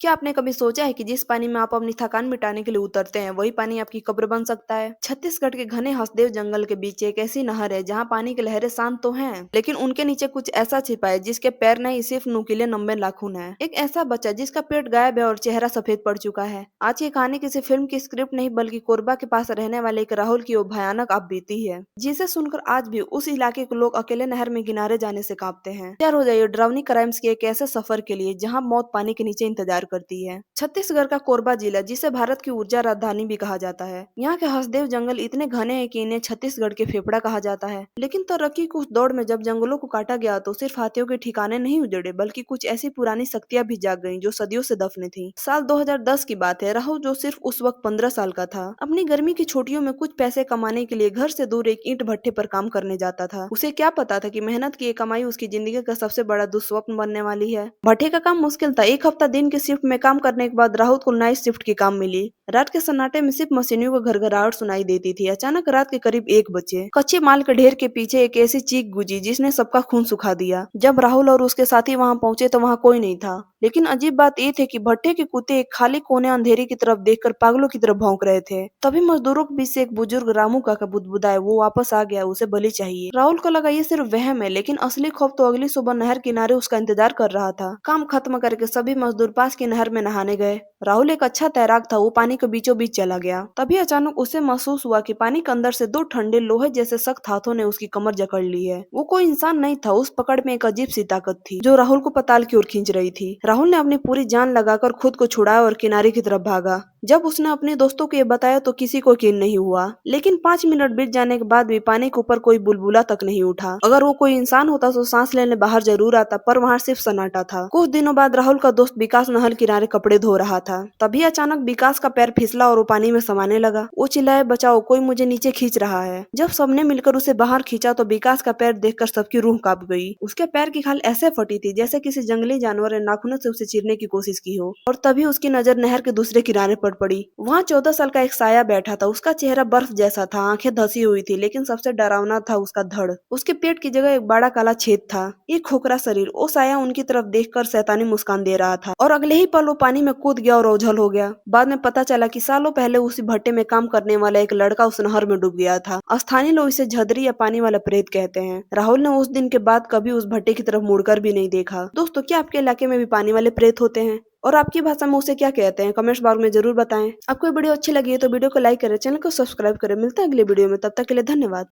क्या आपने कभी सोचा है कि जिस पानी में आप अपनी थकान मिटाने के लिए उतरते हैं, वही पानी आपकी कब्र बन सकता है? छत्तीसगढ़ के घने हसदेव जंगल के बीच एक ऐसी नहर है जहाँ पानी की लहरें शांत तो हैं, लेकिन उनके नीचे कुछ ऐसा छिपा है जिसके पैर नहीं सिर्फ नुकीले लंबे नाखून है। एक ऐसा बच्चा जिसका पेट गायब है और चेहरा सफेद पड़ चुका है। आज की कहानी किसी फिल्म की स्क्रिप्ट नहीं बल्कि कोरबा के पास रहने वाले एक राहुल की वो भयानक आप बीती है, जिसे सुनकर आज भी उस इलाके के लोग अकेले नहर में किनारे जाने से कांपते हैं। तैयार हो जाइए डरावनी क्राइम्स के एक ऐसे सफर के लिए जहाँ मौत पानी के नीचे इंतजार करती है। छत्तीसगढ़ का कोरबा जिला, जिसे भारत की ऊर्जा राजधानी भी कहा जाता है, यहाँ के हसदेव जंगल इतने घने हैं कि इन्हें छत्तीसगढ़ के फेफड़ा कहा जाता है। लेकिन तरक्की की उस दौड़ में जब जंगलों को काटा गया तो सिर्फ हाथियों के ठिकाने नहीं उजड़े, बल्कि कुछ ऐसी पुरानी शक्तियां भी जाग गईं जो सदियों से दफने थी। साल 2010 की बात है। राहुल, जो सिर्फ उस वक्त 15 साल का था, अपनी गर्मी की छुट्टियों में कुछ पैसे कमाने के लिए घर से दूर एक ईंट भट्ठे पर काम करने जाता था। उसे क्या पता था कि मेहनत की ये कमाई उसकी जिंदगी का सबसे बड़ा दुस्वप्न बनने वाली है। भट्ठे का काम मुश्किल था। एक हफ्ता दिन की शिफ्ट में काम करने के बाद राहुल को नाइट शिफ्ट की काम मिली। रात के सन्नाटे में सिर्फ मशीनियों का घरघराहट सुनाई देती थी। अचानक रात के करीब 1 बजे कच्चे माल के ढेर के पीछे एक ऐसी चीख गूंजी जिसने सबका खून सुखा दिया। जब राहुल और उसके साथी वहां पहुंचे तो वहां कोई नहीं था। लेकिन अजीब बात ये थी कि भट्टे के कुत्ते एक खाली कोने अंधेरे की तरफ देखकर पागलों की तरफ भौंक रहे थे। तभी मजदूरों के बीच से एक बुजुर्ग रामू काका बुदबुदाए, वो वापस आ गया, उसे बलि चाहिए। राहुल को लगा ये सिर्फ वहम है, लेकिन असली खौफ तो अगली सुबह नहर किनारे उसका इंतजार कर रहा था। काम खत्म करके सभी मजदूर पास की नहर में नहाने गए। राहुल एक अच्छा तैराक था, वो पानी के बीचों बीच चला गया। तभी अचानक उसे महसूस हुआ कि पानी के अंदर से दो ठंडे लोहे जैसे सख्त हाथों ने उसकी कमर जकड़ ली है। वो कोई इंसान नहीं था, उस पकड़ में एक अजीब सी ताकत थी जो राहुल को पाताल की ओर खींच रही थी। राहुल ने अपनी पूरी जान लगाकर खुद को छुड़ाया और किनारे की तरफ भागा। जब उसने अपने दोस्तों को ये बताया तो किसी को यकीन नहीं हुआ, लेकिन 5 मिनट बीत जाने के बाद भी पानी के ऊपर कोई बुलबुला तक नहीं उठा। अगर वो कोई इंसान होता तो सांस लेने बाहर जरूर आता, पर वहाँ सिर्फ सन्नाटा था। कुछ दिनों बाद राहुल का दोस्त विकास नहर किनारे कपड़े धो रहा था। तभी अचानक विकास का पैर फिसला और वो पानी में समाने लगा। वो चिल्लाए, बचाओ, कोई मुझे नीचे खींच रहा है। जब सबने मिलकर उसे बाहर खींचा तो विकास का पैर देखकर सबकी रूह कांप गई। उसके पैर की खाल ऐसे फटी थी जैसे किसी जंगली जानवर ने नाखूनों से उसे चीरने की कोशिश की हो। और तभी उसकी नजर नहर के दूसरे किनारे पर पड़ी। वहाँ 14 साल का एक साया बैठा था। उसका चेहरा बर्फ जैसा था, आंखें धसी हुई थी, लेकिन सबसे डरावना था उसका धड़। उसके पेट की जगह एक बड़ा काला छेद था। एक खोखरा शरीर। वो साया उनकी तरफ देखकर शैतानी मुस्कान दे रहा था और अगले ही पल वो पानी में कूद गया और ओझल हो गया। बाद में पता चला कि सालों पहले उसी भट्टे में काम करने वाला एक लड़का उस नहर में डूब गया था। स्थानीय लोग इसे झदरी या पानी वाला प्रेत कहते हैं। राहुल ने उस दिन के बाद कभी उस भट्टे की तरफ मुड़कर भी नहीं देखा। दोस्तों, क्या आपके इलाके में भी पानी वाले प्रेत होते हैं? और आपकी भाषा में उसे क्या कहते हैं? कमेंट्स बॉक्स में जरूर बताएं। आपको ये वीडियो अच्छी लगी है तो वीडियो को लाइक करें, चैनल को सब्सक्राइब करें। मिलते हैं अगले वीडियो में, तब तक के लिए धन्यवाद।